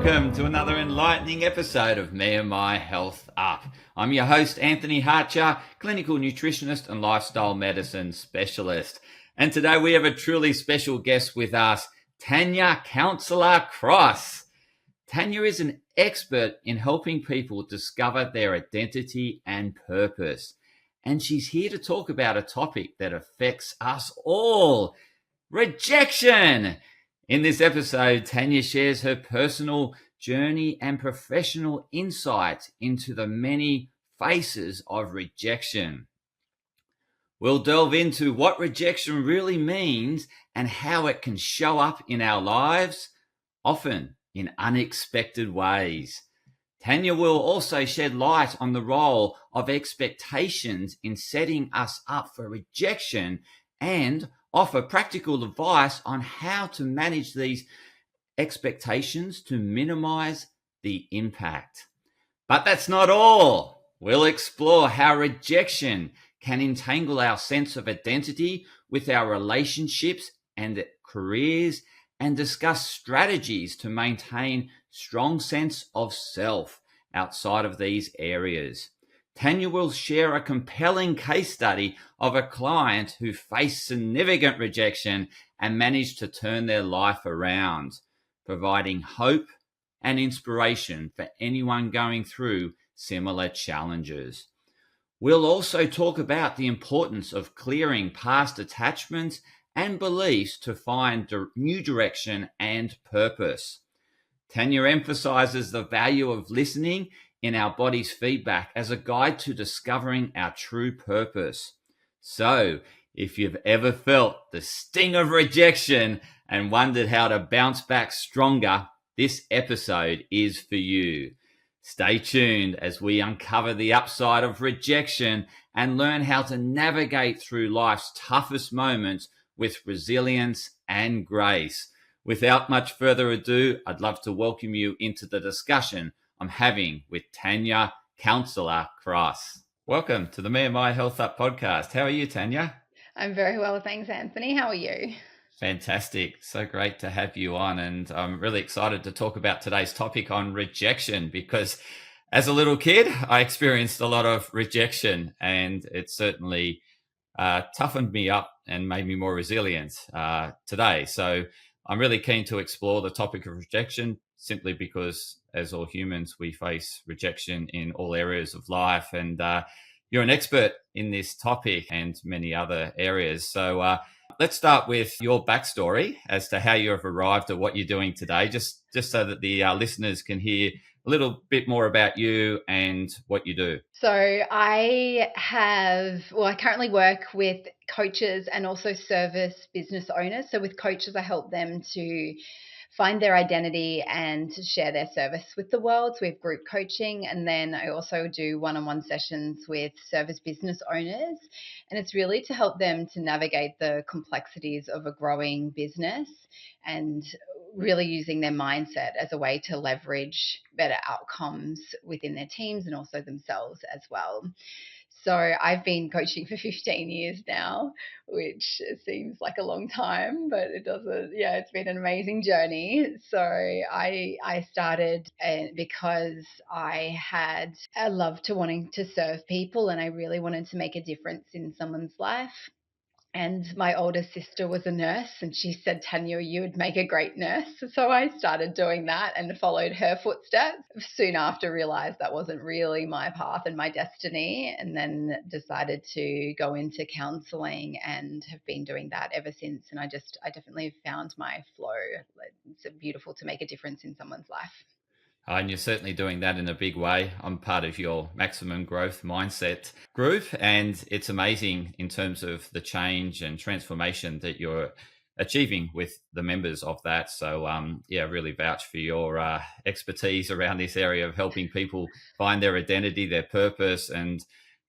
welcome to another enlightening episode of Me and My Health Up. I'm your host, Anthony Harcher, clinical nutritionist and lifestyle medicine specialist. And today we have a truly special guest with us, Tanya Cross. Tanya is an expert in helping people discover their identity and purpose. And she's here to talk about a topic that affects us all, rejection. In this episode, Tanya shares her personal journey and professional insights into the many faces of rejection. We'll delve into what rejection really means and how it can show up in our lives, often in unexpected ways. Tanya will also shed light on the role of expectations in setting us up for rejection and offer practical advice on how to manage these expectations to minimize the impact. But that's not all. We'll explore how rejection can entangle our sense of identity with our relationships and careers and discuss strategies to maintain strong sense of self outside of these areas. Tanya will share a compelling case study of a client who faced significant rejection and managed to turn their life around, providing hope and inspiration for anyone going through similar challenges. We'll also talk about the importance of clearing past attachments and beliefs to find new direction and purpose. Tanya emphasizes the value of listening in our body's feedback as a guide to discovering our true purpose. So, if you've ever felt the sting of rejection and wondered how to bounce back stronger, this episode is for you. Stay tuned as we uncover the upside of rejection and learn how to navigate through life's toughest moments with resilience and grace. Without much further ado, I'd love to welcome you into the discussion I'm having with Tanya Cross. Welcome to the Me and My Health Up podcast. How are you, Tanya? I'm very well, thanks, Anthony. How are you? Fantastic. So great to have you on. And I'm really excited to talk about today's topic on rejection because as a little kid, I experienced a lot of rejection and it certainly toughened me up and made me more resilient today. So I'm really keen to explore the topic of rejection simply because as all humans, we face rejection in all areas of life. And you're an expert in this topic and many other areas. So let's start with your backstory as to how you have arrived at what you're doing today, just so that the listeners can hear a little bit more about you and what you do. So I currently work with coaches and also service business owners. So with coaches, I help them to find their identity and to share their service with the world. So we have group coaching, and then I also do one-on-one sessions with service business owners. And it's really to help them to navigate the complexities of a growing business and really using their mindset as a way to leverage better outcomes within their teams and also themselves as well. So I've been coaching for 15 years now, which seems like a long time, but it doesn't. Yeah, it's been an amazing journey. So I started because I had a love to wanting to serve people and I really wanted to make a difference in someone's life. And my older sister was a nurse and she said, Tanya, you would make a great nurse. So I started doing that and followed her footsteps. Soon after realized that wasn't really my path and my destiny, and then decided to go into counseling and have been doing that ever since. And I definitely found my flow. It's beautiful to make a difference in someone's life. And you're certainly doing that in a big way. I'm part of your maximum growth mindset group, and it's amazing in terms of the change and transformation that you're achieving with the members of that. So, really vouch for your expertise around this area of helping people find their identity, their purpose, and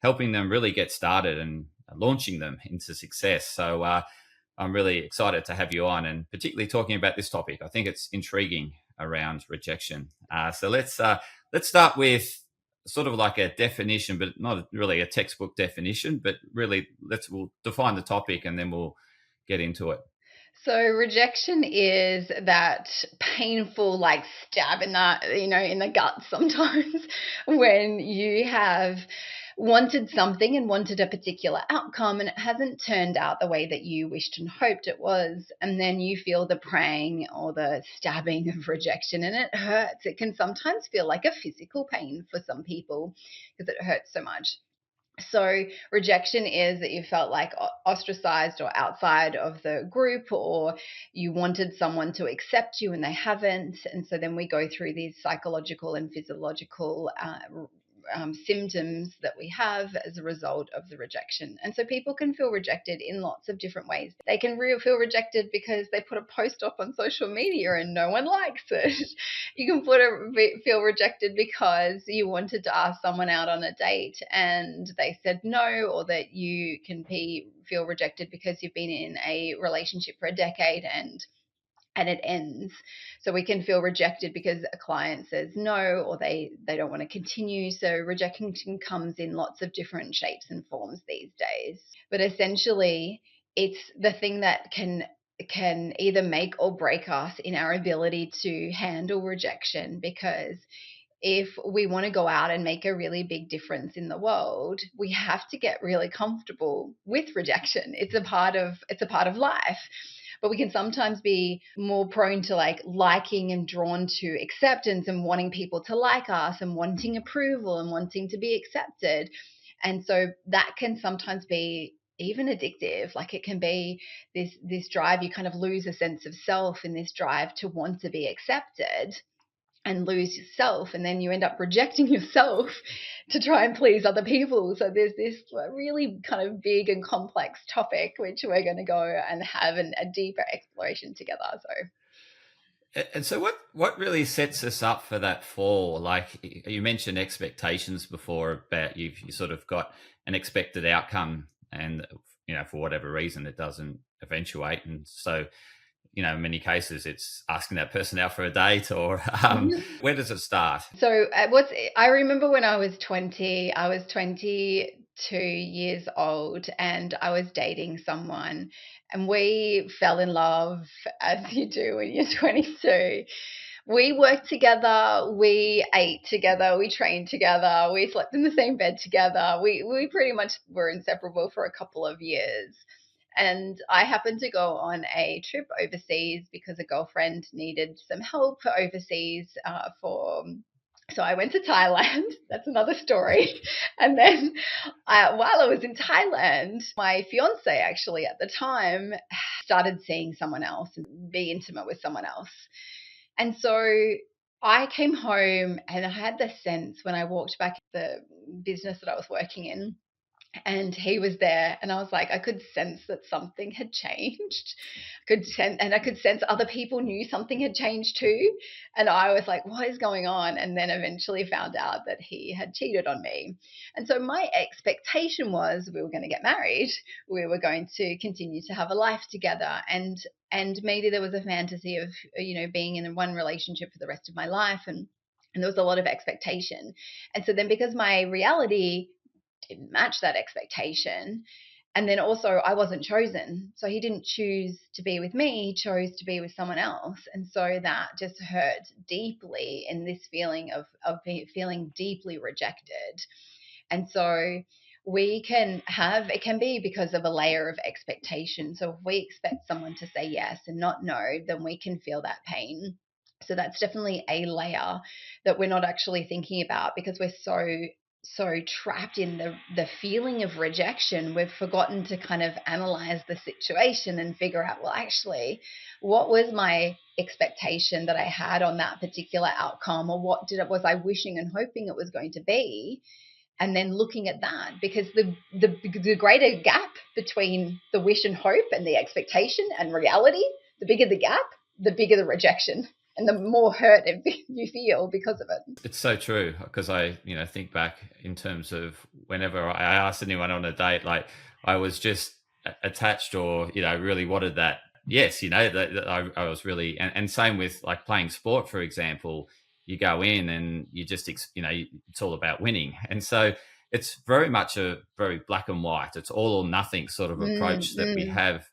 helping them really get started and launching them into success. So, I'm really excited to have you on, and particularly talking about this topic. I think it's intriguing around rejection. So let's start with sort of like a definition, but not really a textbook definition, but really we'll define the topic and then we'll get into it. So rejection is that painful, like stab in in the gut sometimes when you have wanted something and wanted a particular outcome and it hasn't turned out the way that you wished and hoped it was. And then you feel the praying or the stabbing of rejection and it hurts. It can sometimes feel like a physical pain for some people because it hurts so much. So rejection is that you felt like ostracized or outside of the group, or you wanted someone to accept you and they haven't. And so then we go through these psychological and physiological symptoms that we have as a result of the rejection. And so people can feel rejected in lots of different ways. They can feel rejected because they put a post up on social media and no one likes it. You can feel rejected because you wanted to ask someone out on a date and they said no, or that you can feel rejected because you've been in a relationship for a decade and it ends. So we can feel rejected because a client says no, or they don't want to continue. So rejection comes in lots of different shapes and forms these days. But essentially, it's the thing that can either make or break us in our ability to handle rejection, because if we want to go out and make a really big difference in the world, we have to get really comfortable with rejection. It's a part of life. But we can sometimes be more prone to liking and drawn to acceptance and wanting people to like us and wanting approval and wanting to be accepted. And so that can sometimes be even addictive. Like it can be this drive, you kind of lose a sense of self in this drive to want to be accepted and lose yourself, and then you end up rejecting yourself to try and please other people. So there's this really kind of big and complex topic which we're going to go and have a deeper exploration together. And so what really sets us up for that fall? Like you mentioned expectations before, about you sort of got an expected outcome and for whatever reason it doesn't eventuate, and so in many cases it's asking that person out for a date, or where does it start? So I remember when I was 20, I was 22 years old and I was dating someone and we fell in love, as you do when you're 22. We worked together, we ate together, we trained together, we slept in the same bed together. We pretty much were inseparable for a couple of years. And I happened to go on a trip overseas because a girlfriend needed some help overseas so I went to Thailand. That's another story. And then while I was in Thailand, my fiance actually at the time started seeing someone else and be intimate with someone else. And so I came home and I had the sense when I walked back the business that I was working in, and he was there, and I was like, I could sense that something had changed. I could sense other people knew something had changed too. And I was like, what is going on? And then eventually found out that he had cheated on me. And so my expectation was we were going to get married. We were going to continue to have a life together. And maybe there was a fantasy of, being in one relationship for the rest of my life. And there was a lot of expectation. And so then because my reality didn't match that expectation. And then also I wasn't chosen. So he didn't choose to be with me, he chose to be with someone else. And so that just hurt deeply in this feeling of feeling deeply rejected. And so it can be because of a layer of expectation. So if we expect someone to say yes and not no, then we can feel that pain. So that's definitely a layer that we're not actually thinking about because we're so trapped in the feeling of rejection. We've forgotten to kind of analyze the situation and figure out, well, actually, what was my expectation that I had on that particular outcome, or was I wishing and hoping it was going to be? And then looking at that, because the greater gap between the wish and hope and the expectation and reality, the bigger the gap, the bigger the rejection and the more hurt you feel because of it. It's so true, because I think back in terms of whenever I asked anyone on a date, like I was just attached, or really wanted that yes, that I was really, and same with like playing sport, for example. You go in and you just it's all about winning, and so it's very much a very black and white, it's all or nothing sort of approach that we have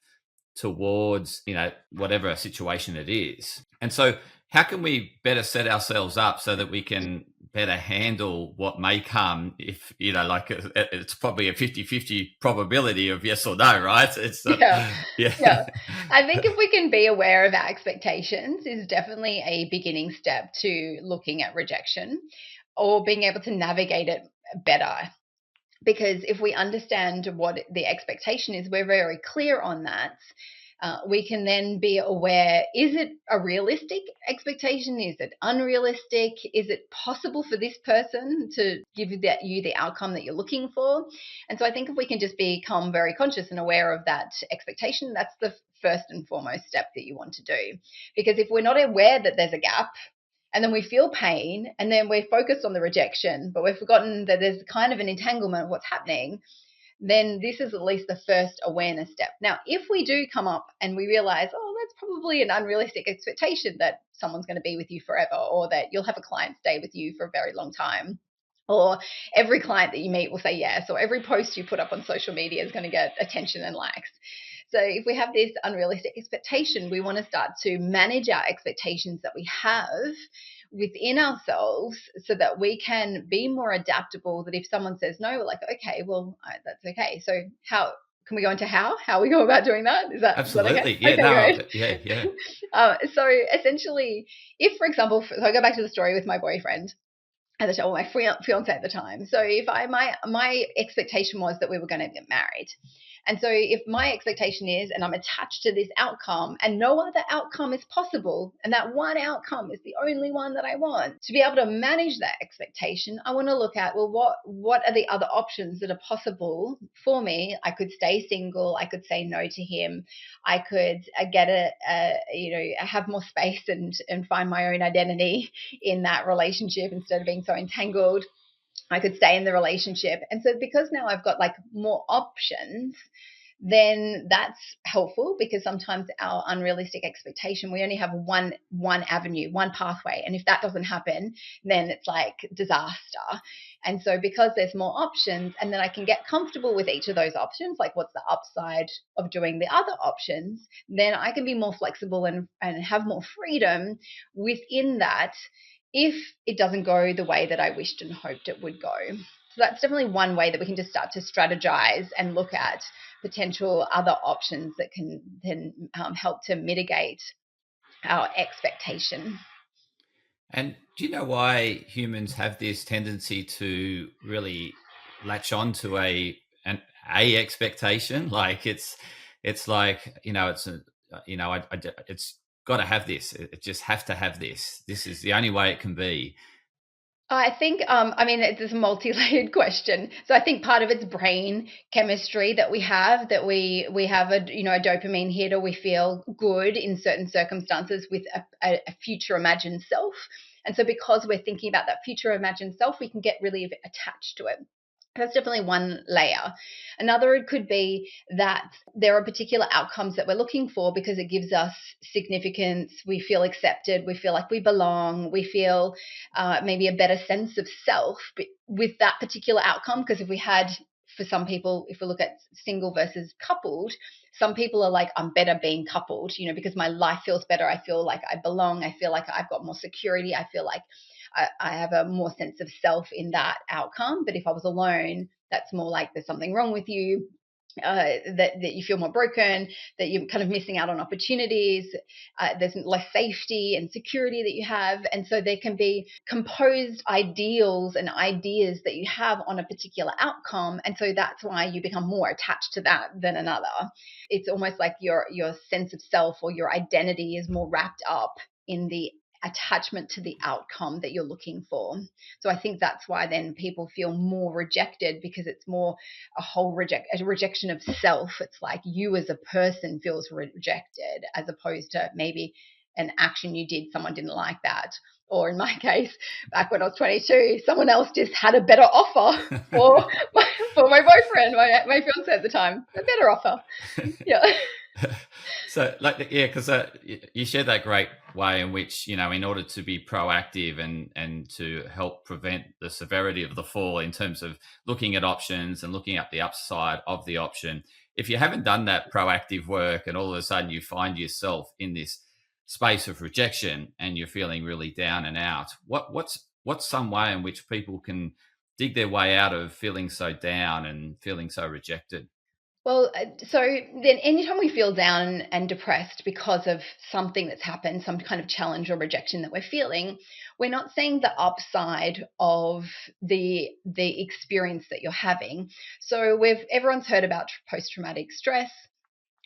towards, whatever situation it is. And so how can we better set ourselves up so that we can better handle what may come if, it's probably a 50-50 probability of yes or no, right? It's Yeah. I think if we can be aware of our expectations is definitely a beginning step to looking at rejection or being able to navigate it better. Because if we understand what the expectation is, we're very clear on that. We can then be aware, is it a realistic expectation? Is it unrealistic? Is it possible for this person to give you the outcome that you're looking for? And so I think if we can just become very conscious and aware of that expectation, that's the first and foremost step that you want to do. Because if we're not aware that there's a gap, and then we feel pain, and then we're focused on the rejection, but we've forgotten that there's kind of an entanglement of what's happening, then this is at least the first awareness step. Now, if we do come up and we realize, oh, that's probably an unrealistic expectation that someone's going to be with you forever, or that you'll have a client stay with you for a very long time, or every client that you meet will say yes, or every post you put up on social media is going to get attention and likes. So if we have this unrealistic expectation, we want to start to manage our expectations that we have within ourselves so that we can be more adaptable, that if someone says no, we're like, okay, well, that's okay. So how can we go into how we go about doing that? Is that absolutely? Is that okay? Yeah. So essentially, if, for example, so I go back to the story with my boyfriend at the time, or my fiance at the time. So if my expectation was that we were going to get married. And so if my expectation is, and I'm attached to this outcome and no other outcome is possible, and that one outcome is the only one that I want, to be able to manage that expectation, I want to look at, well, what are the other options that are possible for me? I could stay single. I could say no to him. I could have more space and find my own identity in that relationship instead of being so entangled. I could stay in the relationship. And so because now I've got like more options, then that's helpful, because sometimes our unrealistic expectation, we only have one avenue, one pathway. And if that doesn't happen, then it's like disaster. And so because there's more options, and then I can get comfortable with each of those options, like what's the upside of doing the other options, then I can be more flexible and have more freedom within that if it doesn't go the way that I wished and hoped it would go. So that's definitely one way that we can just start to strategize and look at potential other options that can help to mitigate our expectation. And do you know why humans have this tendency to really latch on to a expectation? Like it's like, it's got to have this. It just have to have this. This is the only way it can be. I think, it's a multi-layered question. So I think part of it's brain chemistry that we have a dopamine hit, or we feel good in certain circumstances with a future imagined self. And so because we're thinking about that future imagined self, we can get really attached to it. That's definitely one layer. Another could be that there are particular outcomes that we're looking for because it gives us significance. We feel accepted. We feel like we belong. We feel maybe a better sense of self with that particular outcome. Because for some people, if we look at single versus coupled, some people are like, I'm better being coupled, because my life feels better. I feel like I belong. I feel like I've got more security. I feel like I have a more sense of self in that outcome. But if I was alone, that's more like there's something wrong with you, that you feel more broken, that you're kind of missing out on opportunities. There's less safety and security that you have. And so there can be composed ideals and ideas that you have on a particular outcome. And so that's why you become more attached to that than another. It's almost like your sense of self or your identity is more wrapped up in the attachment to the outcome that you're looking for. So I think that's why then people feel more rejected, because it's more a rejection of self. It's like you as a person feels rejected, as opposed to maybe an action you did, someone didn't like that. Or in my case, back when I was 22, someone else just had a better offer for my boyfriend, my fiance at the time, a better offer. Yeah. So because you shared that great way in which, in order to be proactive and to help prevent the severity of the fall in terms of looking at options and looking at the upside of the option, if you haven't done that proactive work and all of a sudden you find yourself in this space of rejection and you're feeling really down and out, what's some way in which people can dig their way out of feeling so down and feeling so rejected? Well, so then anytime we feel down and depressed because of something that's happened, some kind of challenge or rejection that we're feeling, we're not seeing the upside of the experience that you're having. So everyone's heard about post-traumatic stress,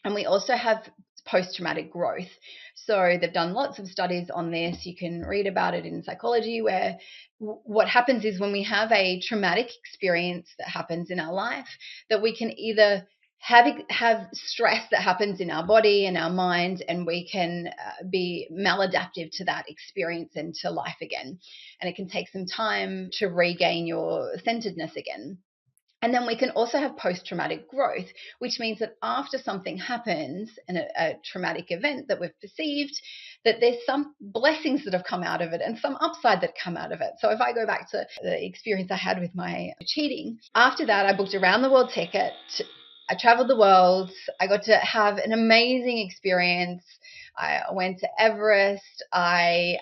and we also have post-traumatic growth. So they've done lots of studies on this. You can read about it in psychology, where what happens is when we have a traumatic experience that happens in our life, that we can either have stress that happens in our body and our mind, and we can be maladaptive to that experience and to life again. And it can take some time to regain your centeredness again. And then we can also have post-traumatic growth, which means that after something happens in a traumatic event that we've perceived, that there's some blessings that have come out of it and some upside that come out of it. So if I go back to the experience I had with my cheating, after that, I booked a round the world ticket. I traveled the world. I got to have an amazing experience. I went to Everest. I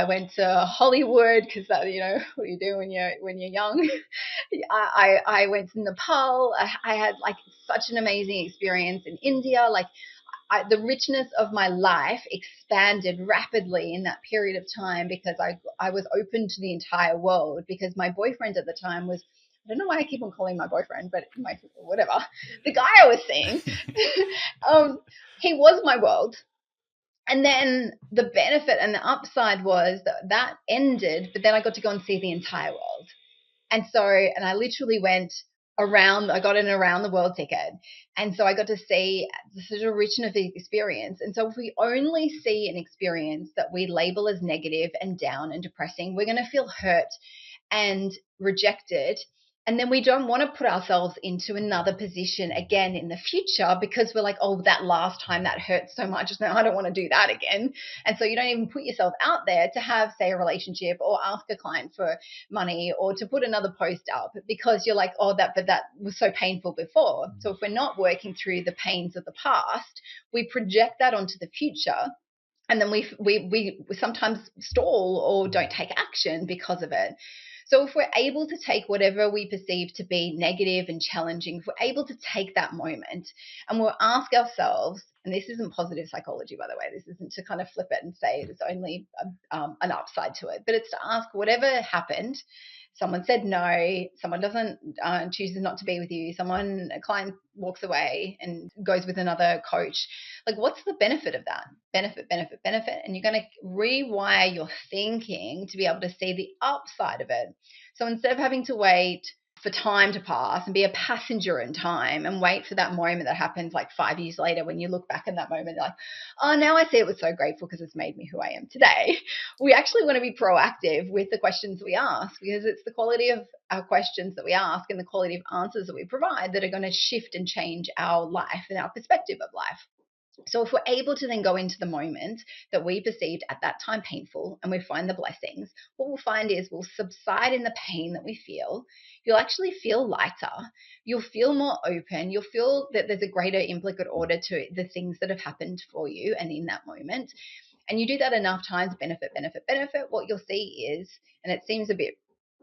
went to Hollywood, because that, what you do when you're young. I went to Nepal. I had like such an amazing experience in India. Like the richness of my life expanded rapidly in that period of time, because I was open to the entire world, because my boyfriend at the time was, I don't know why I keep on calling my boyfriend, but whatever. The guy I was seeing, he was my world. And then the benefit and the upside was that ended, but then I got to go and see the entire world. And I literally went around, I got an around the world ticket. And so I got to see such a richness of the experience. And so if we only see an experience that we label as negative and down and depressing, we're going to feel hurt and rejected. And then we don't want to put ourselves into another position again in the future, because we're like, oh, that last time that hurt so much. Now I don't want to do that again. And so you don't even put yourself out there to have, say, a relationship or ask a client for money or to put another post up, because you're like, oh, but that was so painful before. So if we're not working through the pains of the past, we project that onto the future. And then we sometimes stall or don't take action because of it. So if we're able to take whatever we perceive to be negative and challenging, if we're able to take that moment and we'll ask ourselves, and this isn't positive psychology, by the way, this isn't to kind of flip it and say there's only an upside to it, but it's to ask, whatever happened, someone said no, someone chooses not to be with you, a client walks away and goes with another coach, like what's the benefit of that? Benefit. And you're going to rewire your thinking to be able to see the upside of it. So instead of having to wait for time to pass and be a passenger in time and wait for that moment that happens like 5 years later, when you look back at that moment, you're like, oh, now I see it was so grateful because it's made me who I am today. We actually want to be proactive with the questions we ask, because it's the quality of our questions that we ask and the quality of answers that we provide that are going to shift and change our life and our perspective of life. So if we're able to then go into the moment that we perceived at that time painful and we find the blessings, what we'll find is we'll subside in the pain that we feel. You'll actually feel lighter. You'll feel more open. You'll feel that there's a greater implicate order to the things that have happened for you and in that moment. And you do that enough times, benefit, what you'll see is, and it seems a bit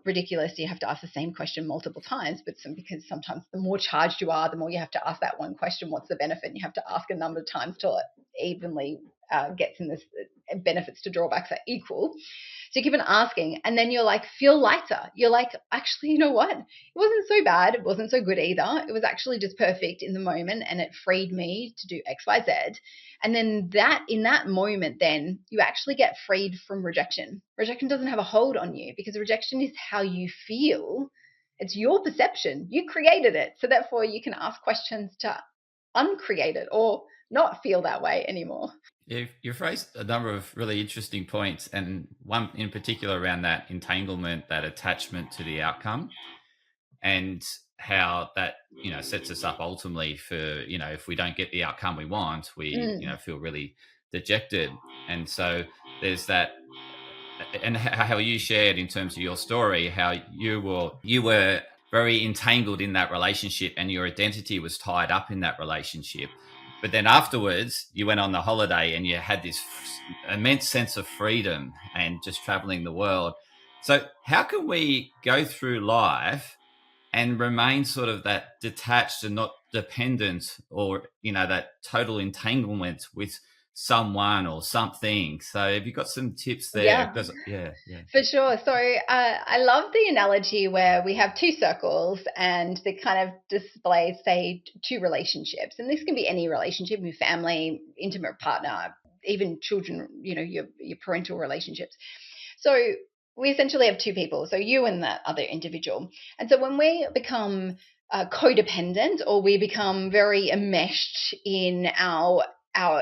ridiculous, you have to ask the same question multiple times, but because sometimes the more charged you are, the more you have to ask that one question, what's the benefit? And you have to ask a number of times till it evenly gets in this, benefits to drawbacks are equal. So you keep on asking, and then you're like, feel lighter. You're like, actually, you know what? It wasn't so bad. It wasn't so good either. It was actually just perfect in the moment, and it freed me to do X, Y, Z. And then in that moment, then you actually get freed from rejection. Rejection doesn't have a hold on you, because rejection is how you feel. It's your perception. You created it. So therefore you can ask questions to uncreate it or not feel that way anymore. You've raised a number of really interesting points, and one in particular around that entanglement, that attachment to the outcome, and how that sets us up ultimately for if we don't get the outcome we want, we feel really dejected. And so there's that, and how you shared in terms of your story, how you were very entangled in that relationship and your identity was tied up in that relationship. But then afterwards, you went on the holiday and you had this immense sense of freedom and just traveling the world. So, how can we go through life and remain sort of that detached and not dependent, or that total entanglement with someone or something? So have you got some tips there? Yeah. Because yeah. For sure. So I love the analogy where we have two circles and they kind of display, say, two relationships. And this can be any relationship, your family, intimate partner, even children, your parental relationships. So we essentially have two people, so you and that other individual. And so when we become codependent, or we become very enmeshed in our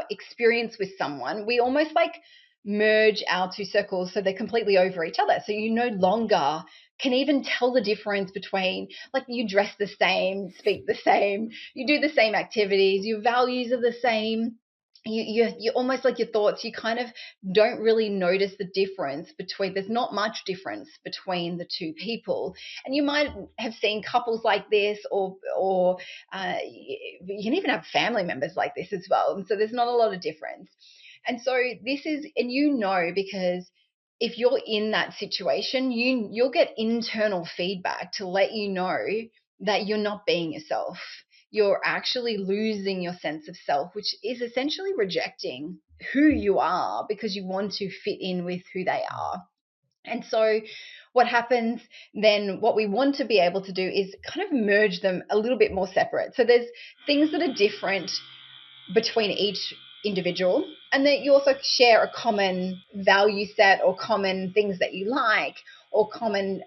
experience with someone, we almost like merge our two circles so they're completely over each other. So you no longer can even tell the difference between, like, you dress the same, speak the same, you do the same activities, your values are the same. You almost, like, your thoughts, you kind of don't really notice the difference between, there's not much difference between the two people. And you might have seen couples like this, or you can even have family members like this as well. And so there's not a lot of difference. And so this is, and because if you're in that situation, you'll get internal feedback to let you know that you're not being yourself. You're actually losing your sense of self, which is essentially rejecting who you are because you want to fit in with who they are. And so what happens then, what we want to be able to do is kind of merge them a little bit more separate. So there's things that are different between each individual, and that you also share a common value set, or common things that you like, or common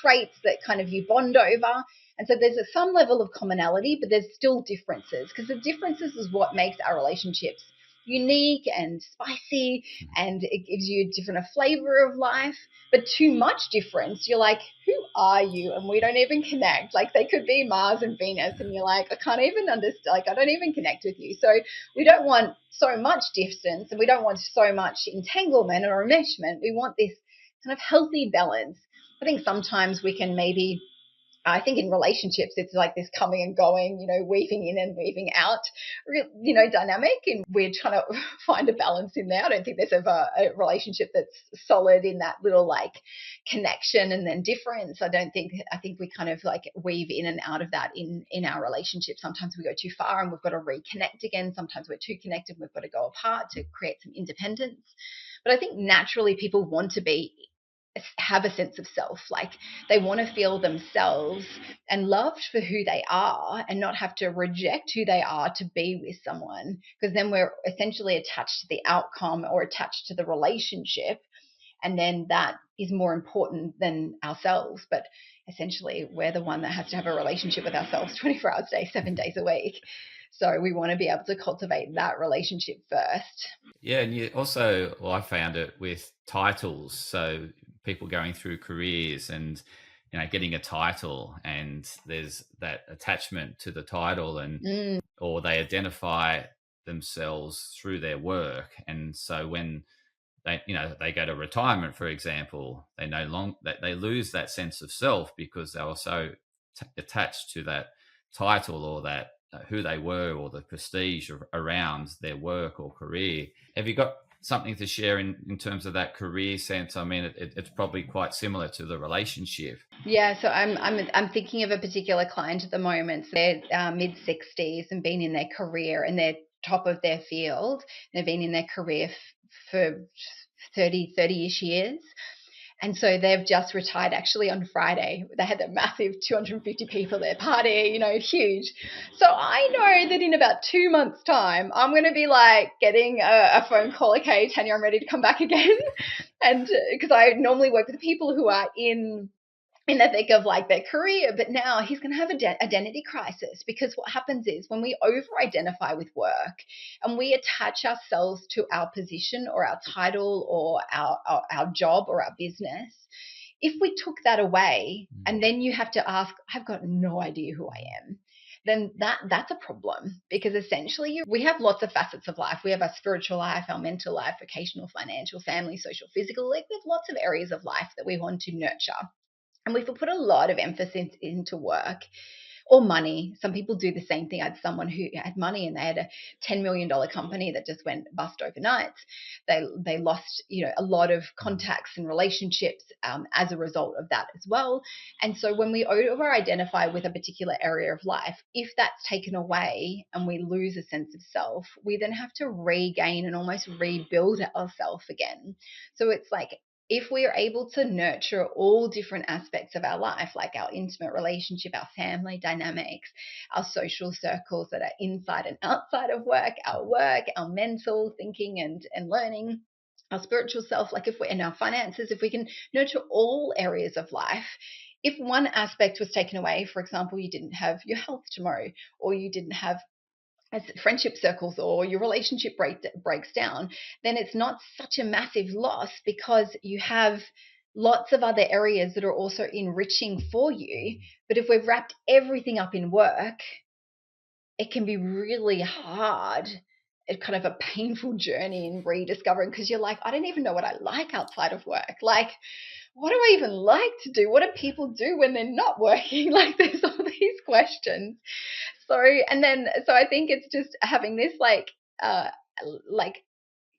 traits that kind of you bond over. And so there's some level of commonality, but there's still differences, because the differences is what makes our relationships unique and spicy, and it gives you a different flavor of life. But too much difference, you're like, who are you? And we don't even connect. Like, they could be Mars and Venus, and you're like, I can't even understand, like, I don't even connect with you. So we don't want so much distance, and we don't want so much entanglement or enmeshment. We want this kind of healthy balance. I think sometimes we can maybe, I think in relationships, it's like this coming and going, weaving in and weaving out, dynamic. And we're trying to find a balance in there. I don't think there's ever a relationship that's solid in that little, like, connection and then difference. I think we kind of like weave in and out of that in our relationship. Sometimes we go too far and we've got to reconnect again. Sometimes we're too connected, we've got to go apart to create some independence. But I think naturally people want to have a sense of self. Like, they want to feel themselves and loved for who they are, and not have to reject who they are to be with someone, because then we're essentially attached to the outcome or attached to the relationship, and then that is more important than ourselves. But essentially we're the one that has to have a relationship with ourselves 24 hours a day, 7 days a week. So we want to be able to cultivate that relationship first. Yeah, and you also, well, I found it with titles. So people going through careers and getting a title, and there's that attachment to the title, and or they identify themselves through their work. And so when they go to retirement, for example, they no longer, they lose that sense of self because they were so attached to that title, or that who they were, or the prestige around their work or career. Have you got something to share in terms of that career sense? I mean, it's probably quite similar to the relationship. Yeah, so I'm thinking of a particular client at the moment. So they're mid-60s and been in their career, and they're top of their field. They've been in their career for 30-ish years. And so they've just retired actually on Friday. They had that massive 250 people there party, huge. So I know that in about 2 months' time, I'm going to be like getting a phone call. Okay, Tanya, I'm ready to come back again. And because I normally work with people who are in the thick of, like, their career, but now he's going to have an identity crisis, because what happens is when we over-identify with work and we attach ourselves to our position or our title or our job or our business, if we took that away and then you have to ask, I've got no idea who I am, then that's a problem, because essentially we have lots of facets of life. We have our spiritual life, our mental life, vocational, financial, family, social, physical. Like, there's lots of areas of life that we want to nurture. And we've put a lot of emphasis into work or money. Some people do the same thing. I had someone who had money and they had a $10 million company that just went bust overnight. They lost, a lot of contacts and relationships as a result of that as well. And so when we over identify with a particular area of life, if that's taken away and we lose a sense of self, we then have to regain and almost rebuild ourselves again. So it's like, if we are able to nurture all different aspects of our life, like our intimate relationship, our family dynamics, our social circles that are inside and outside of work, our mental thinking and learning, our spiritual self, like and our finances, if we can nurture all areas of life, if one aspect was taken away, for example, you didn't have your health tomorrow, or you didn't have friendship circles, or your relationship breaks down, then it's not such a massive loss, because you have lots of other areas that are also enriching for you. But if we've wrapped everything up in work, it can be really hard. It's kind of a painful journey in rediscovering, because you're like, I don't even know what I like outside of work. Like, what do I even like to do? What do people do when they're not working? Like, there's all these questions. So I think it's just having this like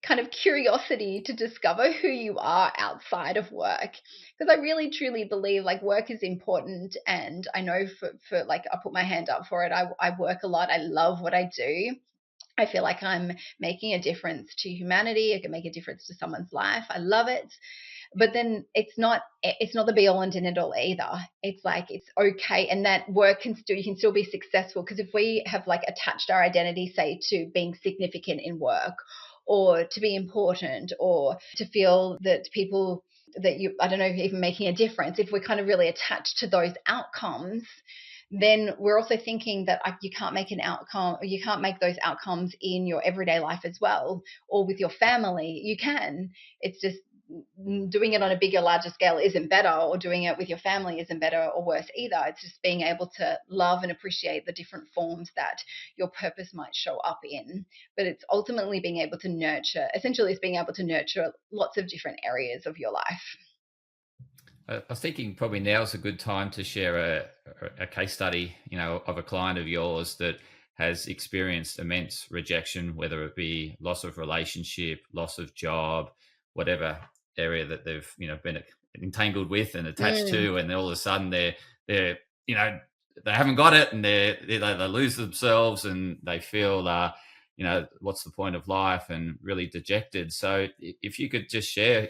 kind of curiosity to discover who you are outside of work, because I really truly believe like work is important. And I know for like, I put my hand up for it. I work a lot. I love what I do. I feel like I'm making a difference to humanity. I can make a difference to someone's life. I love it. But then it's not the be all and end all either. It's like, it's okay. And that work you can still be successful. Because if we have like attached our identity, say, to being significant in work, or to be important, or to feel that people that you, I don't know, even making a difference, if we're kind of really attached to those outcomes, then we're also thinking that you can't make an outcome, or you can't make those outcomes in your everyday life as well, or with your family. You can. It's just doing it on a bigger, larger scale isn't better, or doing it with your family isn't better or worse either. It's just being able to love and appreciate the different forms that your purpose might show up in. But it's ultimately being able to nurture, essentially, it's being able to nurture lots of different areas of your life. I was thinking probably now's a good time to share a case study, of a client of yours that has experienced immense rejection, whether it be loss of relationship, loss of job, whatever area that they've, been entangled with and attached to, and all of a sudden they're they haven't got it, and they lose themselves, and they feel what's the point of life, and really dejected. So if you could just share,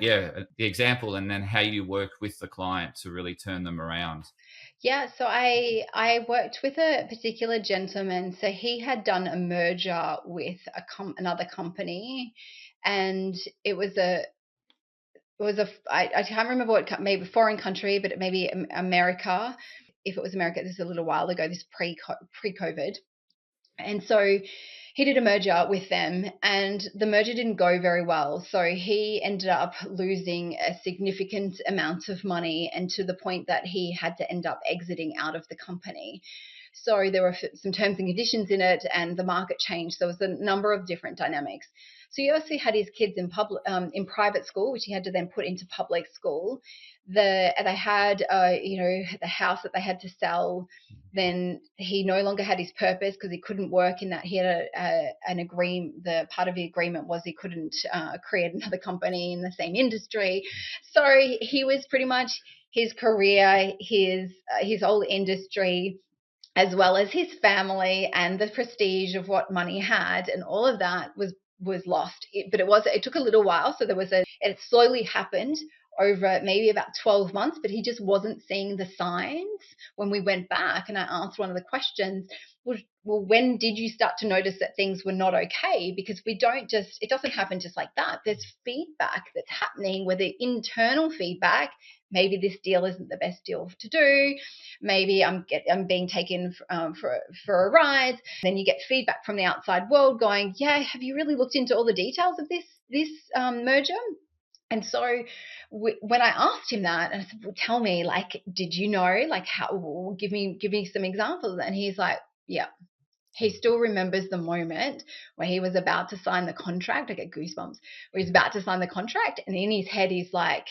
the example, and then how you work with the client to really turn them around. Yeah, so I worked with a particular gentleman. So he had done a merger with another company, and I can't remember what, maybe foreign country, but it may be America. If it was America, this is a little while ago. This pre-COVID. And so he did a merger with them, and the merger didn't go very well. So he ended up losing a significant amount of money, and to the point that he had to end up exiting out of the company. So there were some terms and conditions in it, and the market changed. There was a number of different dynamics. So he also had his kids in private school, which he had to then put into public school. They had the house that they had to sell. Then he no longer had his purpose, because he couldn't work in that. He had an agreement. The part of the agreement was he couldn't create another company in the same industry. So he was pretty much, his career, his old industry, as well as his family and the prestige of what money had, and all of that was lost. But it took a little while. So it slowly happened over maybe about 12 months, but he just wasn't seeing the signs. When we went back and I asked one of the questions, well, when did you start to notice that things were not okay? Because it doesn't happen just like that. There's feedback that's happening, whether internal feedback, maybe this deal isn't the best deal to do. Maybe I'm being taken for a ride. Then you get feedback from the outside world going, yeah, have you really looked into all the details of this merger? And so when I asked him that, and I said, well, tell me, like, did you know, like, how, give me some examples. And he's like, yeah, he still remembers the moment where he was about to sign the contract. I get goosebumps. Where he's about to sign the contract, and in his head, he's like,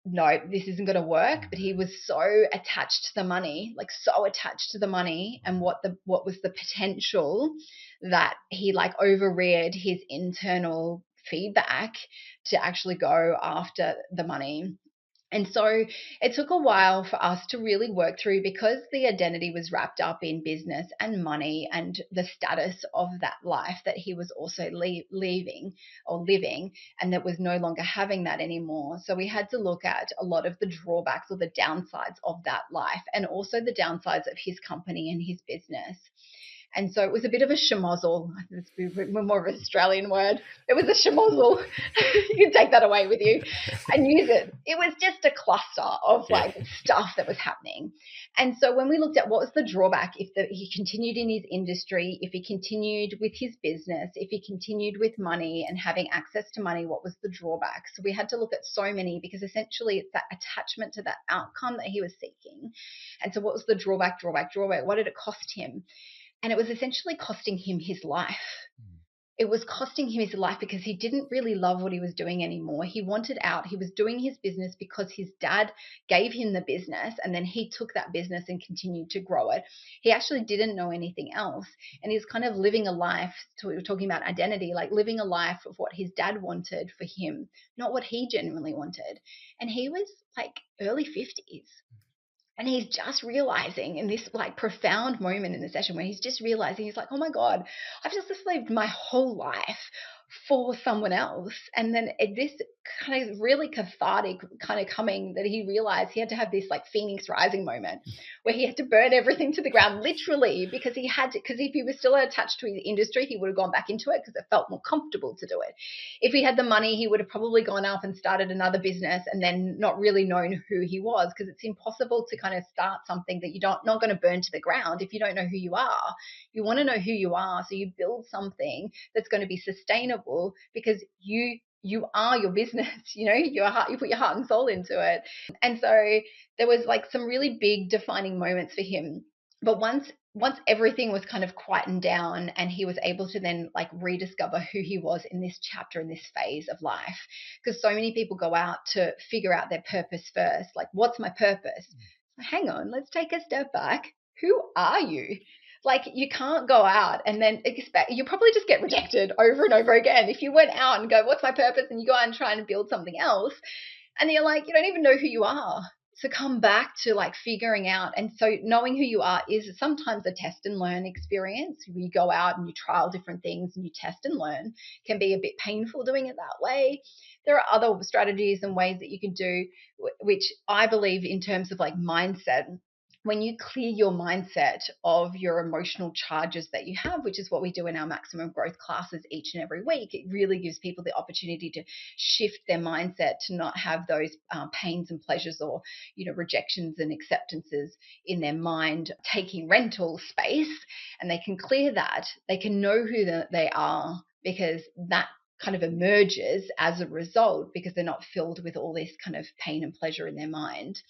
no, this isn't going to work. But he was so attached to the money, like so attached to the money and what was the potential, that he like overreared his internal feedback to actually go after the money. And so it took a while for us to really work through, because the identity was wrapped up in business and money and the status of that life that he was also leaving or living, and that was no longer having that anymore. So we had to look at a lot of the drawbacks or the downsides of that life, and also the downsides of his company and his business. And so it was a bit of a schmozzle. It's more of an Australian word. It was a schmozzle. You can take that away with you and use it. It was just a cluster of like stuff that was happening. And so when we looked at what was the drawback, if he continued in his industry, if he continued with his business, if he continued with money and having access to money, what was the drawback? So we had to look at so many, because essentially it's that attachment to that outcome that he was seeking. And so what was the drawback? What did it cost him? And it was essentially costing him his life. It was costing him his life because he didn't really love what he was doing anymore. He wanted out. He was doing his business because his dad gave him the business, and then he took that business and continued to grow it. He actually didn't know anything else. And he's kind of living a life, so we were talking about identity, like living a life of what his dad wanted for him, not what he genuinely wanted. And he was like early 50s. And he's just realizing in this like profound moment in the session where he's just realizing, he's like, oh my God, I've just lived my whole life for someone else. And then this kind of really cathartic kind of coming, that he realized he had to have this like Phoenix rising moment where he had to burn everything to the ground, literally, because if he was still attached to his industry, he would have gone back into it because it felt more comfortable to do it. If he had the money, he would have probably gone up and started another business and then not really known who he was, because it's impossible to kind of start something that you're not going to burn to the ground if you don't know who you are. You want to know who you are, so you build something that's going to be sustainable, because you are your business, you put your heart and soul into it. And so there was like some really big defining moments for him. But once everything was kind of quietened down, and he was able to then like rediscover who he was in this chapter, in this phase of life, because so many people go out to figure out their purpose first. Like, what's my purpose? Hang on, let's take a step back. Who are you? Like, you can't go out and then expect, you probably just get rejected over and over again. If you went out and go, what's my purpose? And you go out and try and build something else, and you're like, you don't even know who you are. So come back to like figuring out. And so knowing who you are is sometimes a test and learn experience. You go out and you trial different things and you test and learn. It can be a bit painful doing it that way. There are other strategies and ways that you can do, which I believe in terms of like mindset. When you clear your mindset of your emotional charges that you have, which is what we do in our maximum growth classes each and every week, it really gives people the opportunity to shift their mindset to not have those pains and pleasures, or rejections and acceptances in their mind taking rental space. And they can clear that. They can know who they are, because that kind of emerges as a result, because they're not filled with all this kind of pain and pleasure in their mind.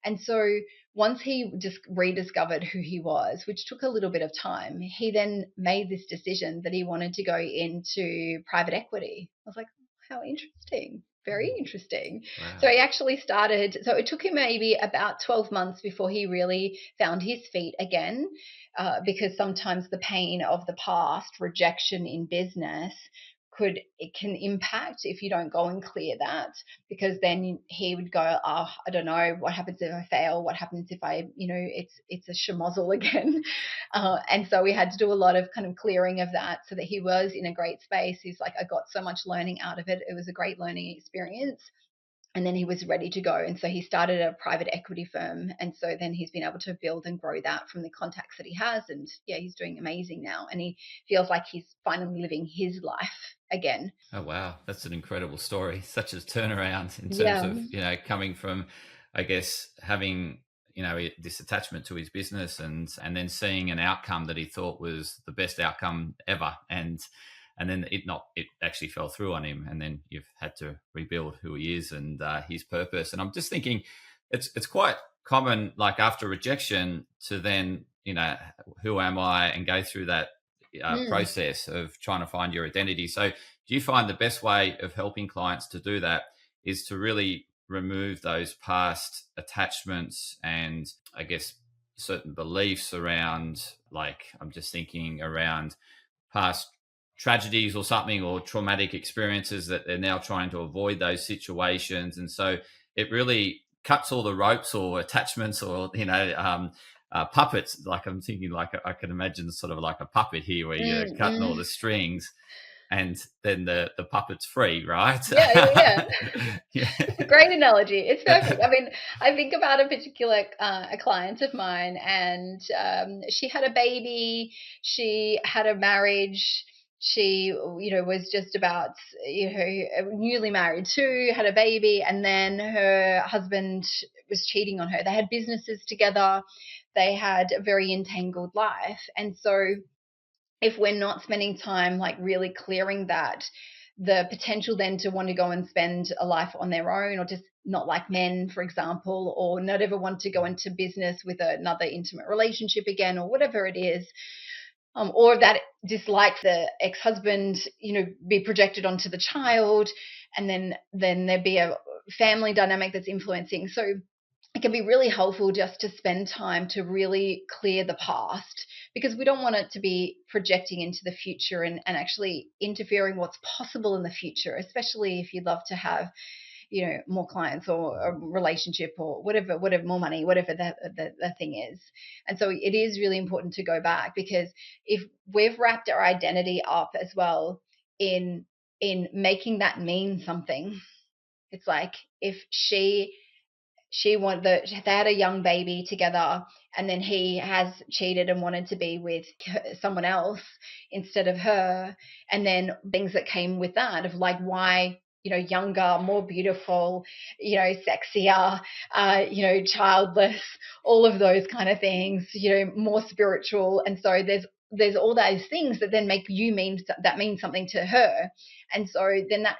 And so once he just rediscovered who he was, which took a little bit of time, he then made this decision that he wanted to go into private equity. I was like, how interesting. Very interesting. Wow. So he actually started, so it took him maybe about 12 months before he really found his feet again, because sometimes the pain of the past, rejection in business, it can impact if you don't go and clear that, because then he would go, oh, I don't know, what happens if I fail? What happens if I, it's a schmozzle again. And so we had to do a lot of kind of clearing of that, so that he was in a great space. He's like, I got so much learning out of it. It was a great learning experience. And then he was ready to go. And so he started a private equity firm. And so then he's been able to build and grow that from the contacts that he has. And yeah, he's doing amazing now. And he feels like he's finally living his life again. Oh, wow. That's an incredible story. Such a turnaround in terms of, coming from, I guess, having, this attachment to his business and then seeing an outcome that he thought was the best outcome ever. And then it actually fell through on him. And then you've had to rebuild who he is and his purpose. And I'm just thinking it's quite common, like after rejection, to then, who am I, and go through that process of trying to find your identity. So do you find the best way of helping clients to do that is to really remove those past attachments and, I guess, certain beliefs around, like, I'm just thinking around past tragedies or something, or traumatic experiences, that they're now trying to avoid those situations. And so it really cuts all the ropes or attachments, or puppets. Like, I'm thinking, like, I can imagine sort of like a puppet here, where you're cutting all Mm. the strings, and then the puppet's free, right? Yeah, yeah, yeah. Yeah. It's a great analogy. It's perfect. I mean, I think about a particular a client of mine, and she had a baby. She had a marriage. She, was just about, newly married too, had a baby, and then her husband was cheating on her. They had businesses together. They had a very entangled life. And so if we're not spending time like really clearing that, the potential then to want to go and spend a life on their own, or just not like men, for example, or not ever want to go into business with another intimate relationship again, or whatever it is, or that dislike the ex-husband, be projected onto the child, and then there be a family dynamic that's influencing. So it can be really helpful just to spend time to really clear the past, because we don't want it to be projecting into the future, and actually interfering what's possible in the future, especially if you'd love to have, more clients, or a relationship, or whatever, more money, whatever the thing is. And so it is really important to go back, because if we've wrapped our identity up as well in making that mean something, it's like if they had a young baby together, and then he has cheated and wanted to be with someone else instead of her, and then things that came with that, of like, why, younger, more beautiful, sexier, childless, all of those kind of things, more spiritual. And so there's all those things that then make you mean something to her. And so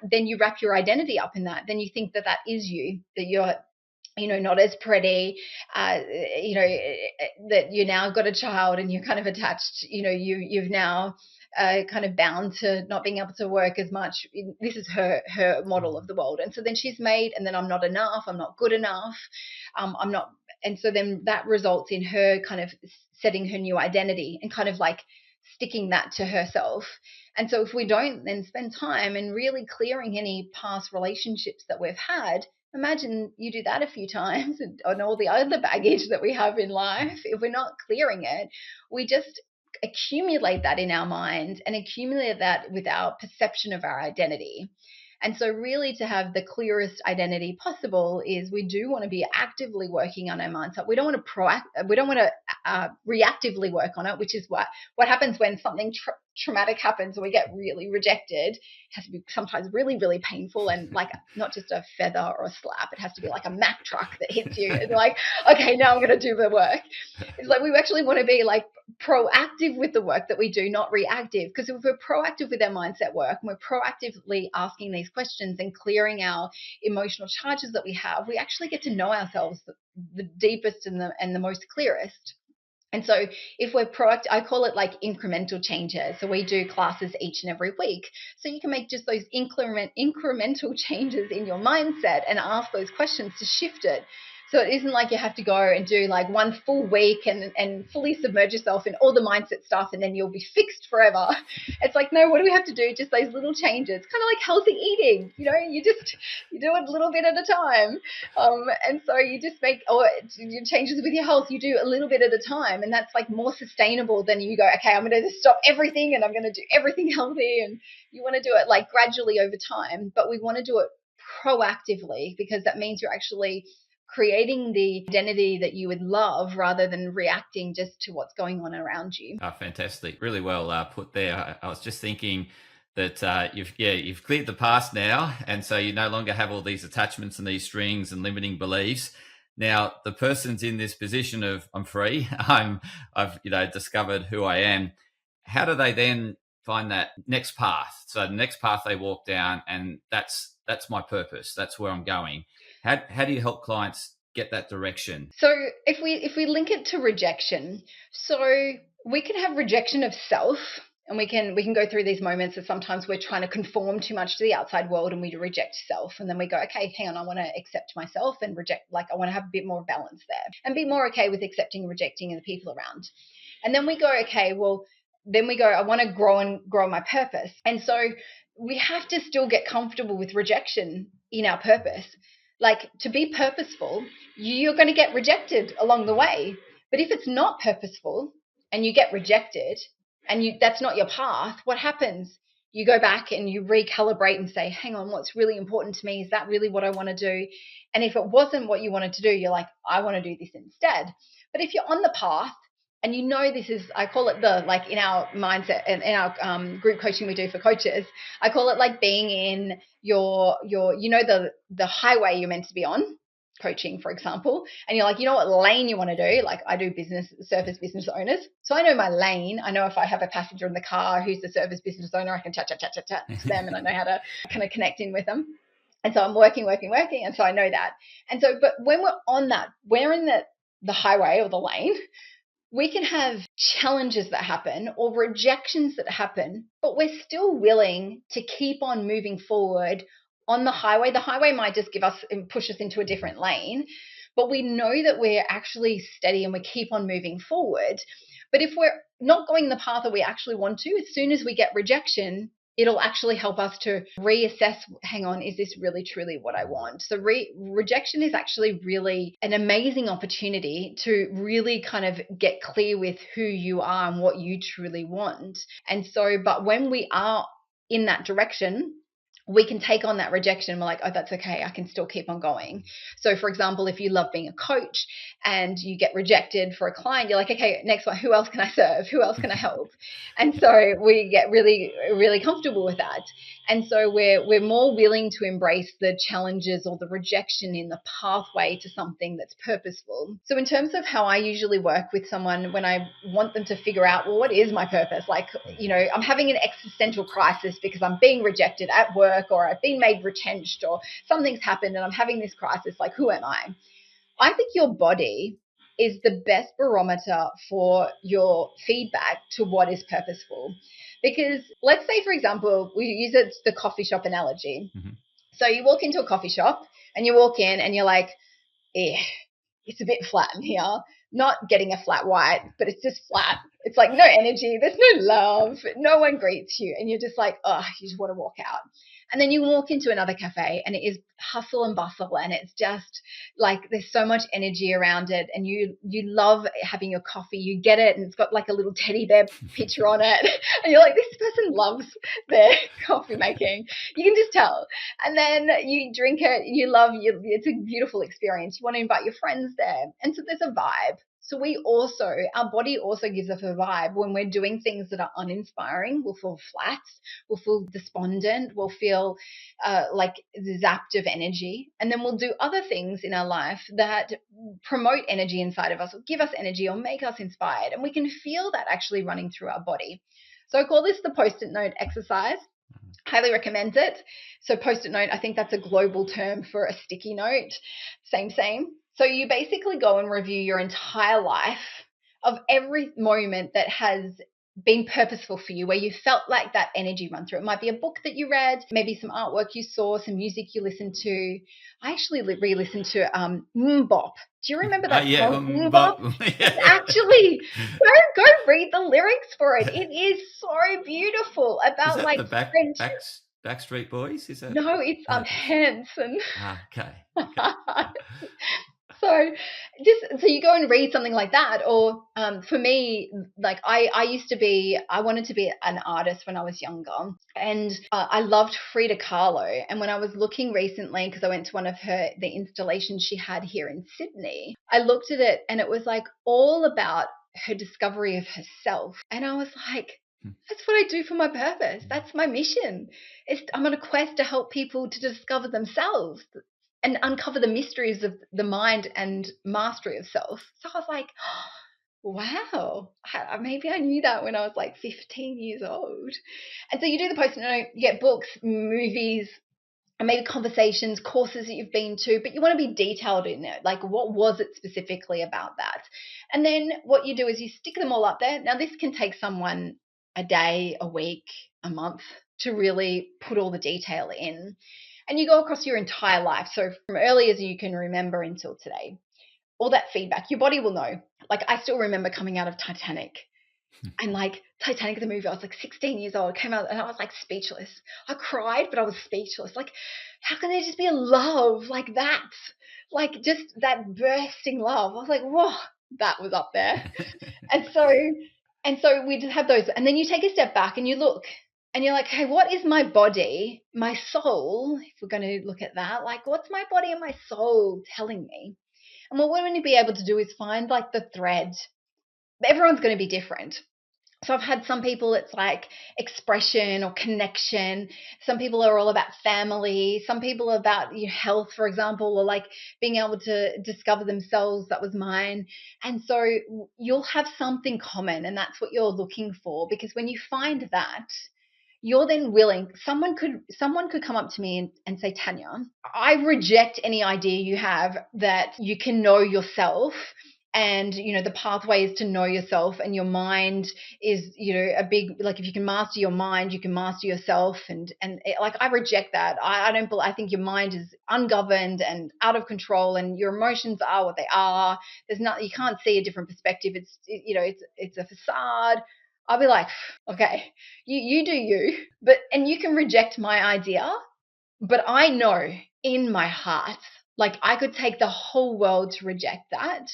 then you wrap your identity up in that. Then you think that is you, that you're, not as pretty, that you now got a child, and you're kind of attached, you've now kind of bound to not being able to work as much. This is her model of the world. And so then she's made, and then I'm not enough, I'm not good enough, I'm not. And so then that results in her kind of setting her new identity, and kind of like sticking that to herself. And so if we don't then spend time and really clearing any past relationships that we've had, imagine you do that a few times, and all the other baggage that we have in life, if we're not clearing it, we just accumulate that in our mind, and accumulate that with our perception of our identity. And so really, to have the clearest identity possible, is we do want to be actively working on our mindset. We don't want to reactively work on it, which is what happens when something traumatic happens, and we get really rejected. It has to be sometimes really, really painful, and like not just a feather or a slap. It has to be like a Mack truck that hits you. It's like, okay, now I'm going to do the work. It's like we actually want to be like proactive with the work that we do, not reactive. Because if we're proactive with our mindset work, and we're proactively asking these questions and clearing our emotional charges that we have, we actually get to know ourselves the deepest and the most clearest. And so if we're proactive, I call it like incremental changes. So we do classes each and every week. So you can make just those incremental changes in your mindset, and ask those questions to shift it. So it isn't like you have to go and do like one full week and fully submerge yourself in all the mindset stuff, and then you'll be fixed forever. It's like, no, what do we have to do? Just those little changes, kind of like healthy eating. You do it a little bit at a time. And so you just make, or your changes with your health, you do a little bit at a time. And that's like more sustainable than you go, okay, I'm going to stop everything and I'm going to do everything healthy. And you want to do it like gradually over time, but we want to do it proactively, because that means you're actually creating the identity that you would love, rather than reacting just to what's going on around you. Oh, fantastic. Really well put there. I was just thinking that you've cleared the past now, and so you no longer have all these attachments and these strings and limiting beliefs. Now the person's in this position of, I'm free. I've discovered who I am. How do they then find that next path? So the next path they walk down, and that's my purpose. That's where I'm going. How do you help clients get that direction? So if we link it to rejection, so we can have rejection of self, And we can go through these moments that sometimes we're trying to conform too much to the outside world and we reject self. And then we go, okay, hang on, I want to accept myself and reject, like I want to have a bit more balance there and be more okay with accepting and rejecting the people around. And then we go, okay, well, then we go, I want to grow my purpose. And so we have to still get comfortable with rejection in our purpose. Like, to be purposeful, you're going to get rejected along the way. But if it's not purposeful and you get rejected and that's not your path, what happens? You go back and you recalibrate and say, hang on, what's really important to me? Is that really what I want to do? And if it wasn't what you wanted to do, you're like, I want to do this instead. But if you're on the path, and you know, this is, I call it the, like in our mindset and in our group coaching we do for coaches, I call it like being in your you know, the highway you're meant to be on, coaching, for example, and you're like, you know what lane you want to do? Like, I do service business owners. So I know my lane. I know if I have a passenger in the car who's the service business owner, I can chat to them and I know how to kind of connect in with them. And so I'm working. And so I know that. And so, but when we're on that, we're in the highway or the lane, we can have challenges that happen or rejections that happen, but we're still willing to keep on moving forward on the highway. The highway might just push us into a different lane, but we know that we're actually steady and we keep on moving forward. But if we're not going the path that we actually want to, as soon as we get rejection, it'll actually help us to reassess, hang on, is this really truly what I want? So rejection is actually really an amazing opportunity to really kind of get clear with who you are and what you truly want. And so, but when we are in that direction, we can take on that rejection and we're like, oh, that's okay, I can still keep on going. So for example, if you love being a coach and you get rejected for a client, you're like, okay, next one, who else can I serve? Who else can I help? And so we get really, really comfortable with that. And so we're more willing to embrace the challenges or the rejection in the pathway to something that's purposeful. So in terms of how I usually work with someone when I want them to figure out, well, what is my purpose? Like, you know, I'm having an existential crisis because I'm being rejected at work, or I've been made retrenched, or something's happened and I'm having this crisis. Like, who am I? I think your body is the best barometer for your feedback to what is purposeful. Because let's say, for example, we use the coffee shop analogy. Mm-hmm. So you walk into a coffee shop and you walk in and you're like, it's a bit flat in here. Not getting a flat white, but it's just flat. It's like no energy. There's no love. No one greets you. And you're just like, oh, you just want to walk out. And then you walk into another cafe and it is hustle and bustle and it's just like there's so much energy around it and you love having your coffee. You get it and it's got like a little teddy bear picture on it and you're like, this person loves their coffee making. You can just tell. And then you drink it, it's a beautiful experience. You want to invite your friends there. And so there's a vibe. So our body also gives us a vibe when we're doing things that are uninspiring. We'll feel flat, we'll feel despondent, we'll feel like zapped of energy. And then we'll do other things in our life that promote energy inside of us, or give us energy, or make us inspired. And we can feel that actually running through our body. So I call this the post-it note exercise. Highly recommend it. So post-it note, I think that's a global term for a sticky note. Same. So you basically go and review your entire life of every moment that has been purposeful for you, where you felt like that energy run through. It might be a book that you read, maybe some artwork you saw, some music you listened to. I actually re-listened to Bop. Do you remember that song? Bop? It's actually, go read the lyrics for it. It is so beautiful. About like the Backstreet Boys? Is that? No, it's Hanson. Okay. So you go and read something like that, or for me, like I wanted to be an artist when I was younger, and I loved Frida Kahlo. And when I was looking recently, because I went to one of the installations she had here in Sydney, I looked at it and it was like all about her discovery of herself, and I was like, that's what I do for my purpose. That's my mission. I'm on a quest to help people to discover themselves and uncover the mysteries of the mind and mastery of self. So I was like, oh, wow, maybe I knew that when I was like 15 years old. And so you do the post-it note, you get books, movies, and maybe conversations, courses that you've been to, but you want to be detailed in it. Like, what was it specifically about that? And then what you do is you stick them all up there. Now, this can take someone a day, a week, a month to really put all the detail in. And you go across your entire life. So from early as you can remember until today, all that feedback, your body will know. Like I still remember coming out of Titanic and like Titanic, the movie, I was like 16 years old, came out and I was like speechless. I cried, but I was speechless. Like, how can there just be a love like that? Like just that bursting love. I was like, whoa, that was up there. And so we just have those. And then you take a step back and you look and you're like, hey, what is my body, my soul, if we're going to look at that, like what's my body and my soul telling me? And what we're going to be able to do is find like the thread. Everyone's going to be different. So I've had some people, it's like expression or connection. Some people are all about family. Some people are about health, for example, or like being able to discover themselves. That was mine. And so you'll have something common, and that's what you're looking for, because when you find that, you're then willing. Someone could come up to me and say, Tanya, I reject any idea you have that you can know yourself. And, the pathway is to know yourself, and your mind is, a big, like if you can master your mind, you can master yourself. And like, I reject that. I think your mind is ungoverned and out of control, and your emotions are what they are. You can't see a different perspective. It's a facade. I'll be like, okay, you do you, and you can reject my idea, but I know in my heart, like I could take the whole world to reject that.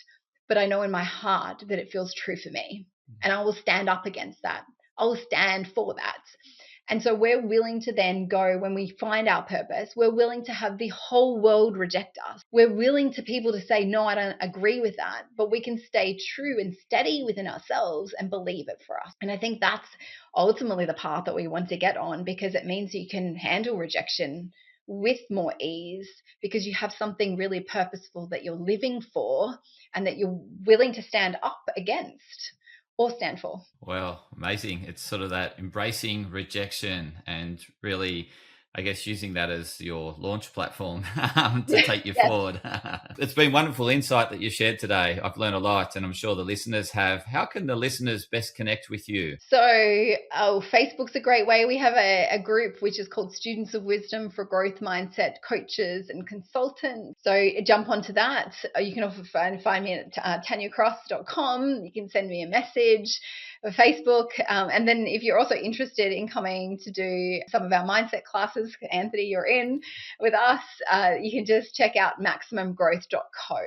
But I know in my heart that it feels true for me, and I will stand up against that. I will stand for that. And so we're willing to then go, when we find our purpose, we're willing to have the whole world reject us. We're willing to people to say, no, I don't agree with that, but we can stay true and steady within ourselves and believe it for us. And I think that's ultimately the path that we want to get on, because it means you can handle rejection with more ease, because you have something really purposeful that you're living for and that you're willing to stand up against or stand for. Well, amazing. It's sort of that embracing rejection and really, I guess, using that as your launch platform to take you forward. It's been wonderful insight that you shared today. I've learned a lot, and I'm sure the listeners have. How can the listeners best connect with you? So Facebook's a great way. We have a group which is called Students of Wisdom for Growth Mindset Coaches and Consultants. So jump onto that. You can also find me at tanyacross.com. You can send me a message. Facebook. And then if you're also interested in coming to do some of our mindset classes, Anthony, you're in with us, you can just check out maximumgrowth.co.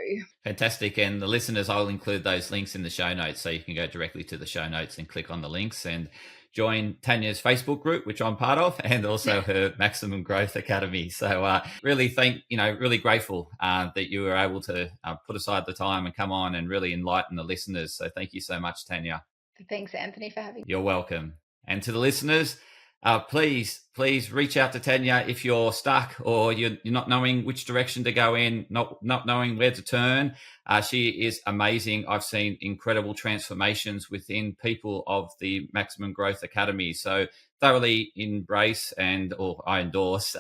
Fantastic. And the listeners, I'll include those links in the show notes, so you can go directly to the show notes and click on the links and join Tanya's Facebook group, which I'm part of, and also her Maximum Growth Academy. So really really grateful that you were able to put aside the time and come on and really enlighten the listeners. So thank you so much, Tanya. Thanks, Anthony, for having me. You're welcome. And to the listeners, please reach out to Tanya if you're stuck or you're not knowing which direction to go in, not knowing where to turn. She is amazing. I've seen incredible transformations within people of the Maximum Growth Academy. So thoroughly embrace or I endorse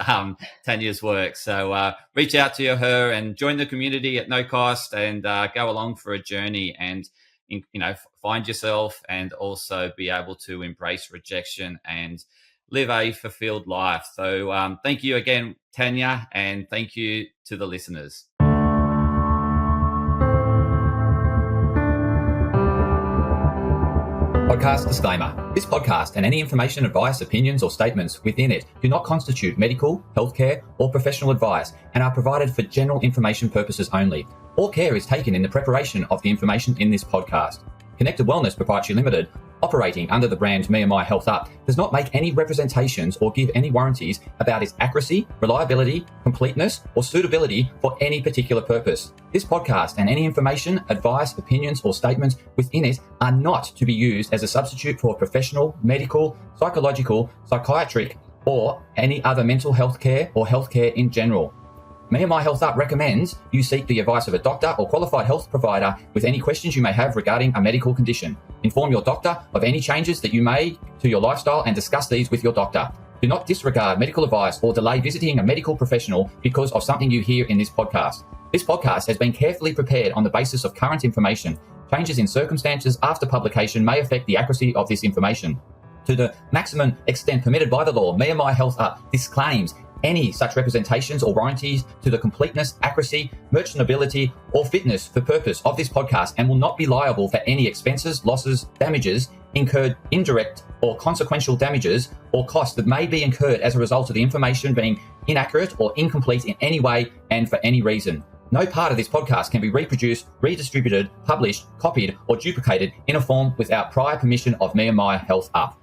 Tanya's work. So reach out to her and join the community at no cost, and go along for a journey and find yourself, and also be able to embrace rejection and live a fulfilled life. So thank you again, Tanya, and thank you to the listeners. Podcast disclaimer. This podcast and any information, advice, opinions, or statements within it do not constitute medical, healthcare, or professional advice and are provided for general information purposes only. All care is taken in the preparation of the information in this podcast. Connected Wellness Proprietary Limited, operating under the brand me&my Health Up, does not make any representations or give any warranties about its accuracy, reliability, completeness, or suitability for any particular purpose. This podcast and any information, advice, opinions, or statements within it are not to be used as a substitute for professional, medical, psychological, psychiatric, or any other mental health care or healthcare in general. me&my Health Up recommends you seek the advice of a doctor or qualified health provider with any questions you may have regarding a medical condition. Inform your doctor of any changes that you may to your lifestyle and discuss these with your doctor. Do not disregard medical advice or delay visiting a medical professional because of something you hear in this podcast. This podcast has been carefully prepared on the basis of current information. Changes in circumstances after publication may affect the accuracy of this information. to the maximum extent permitted by the law, Me and My Health Up disclaims any such representations or warranties to the completeness, accuracy, merchantability, or fitness for purpose of this podcast and will not be liable for any expenses, losses, damages incurred, indirect or consequential damages or costs that may be incurred as a result of the information being inaccurate or incomplete in any way and for any reason. No part of this podcast can be reproduced, redistributed, published, copied, or duplicated in a form without prior permission of Me and My Health Up.